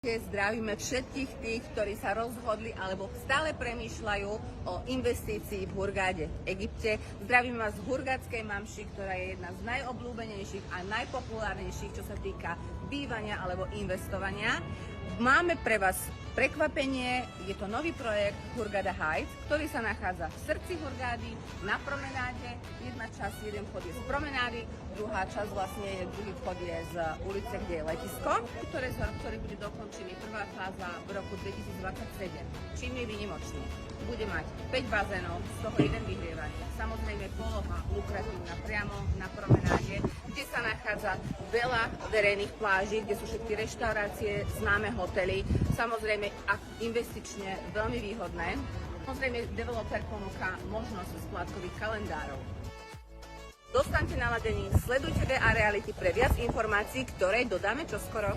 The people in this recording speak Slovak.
Zdravíme všetkých tých, ktorí sa rozhodli alebo stále premýšľajú o investícii v Hurgáde, Egypte. Zdravím vás z hurgádskej Mamši, ktorá je jedna z najobľúbenejších a najpopulárnejších, čo sa týka bývania alebo investovania. Máme pre vás prekvapenie, je to nový projekt Hurghada Heights, ktorý sa nachádza v srdci Hurgády, na promenáde. Jedna časť, jeden vchod je z promenády, druhá časť druhý vchod je z ulice, kde je letisko, ktorý bude dokončený prvá fáza v roku 2027. Čím je výnimočný? Bude mať 5 bazénov, z toho jeden vyhrievaný. Samozrejme poloha lukratívna priamo na promenáde, kde sa nachádza veľa verejných pláží, kde sú všetky reštaurácie, známe hotely, samozrejme a investične veľmi výhodné. Samozrejme developer ponúka možnosť splátkových kalendárov. Zostaňte naladení, sledujte DA Reality pre viac informácií, ktoré dodáme čoskoro.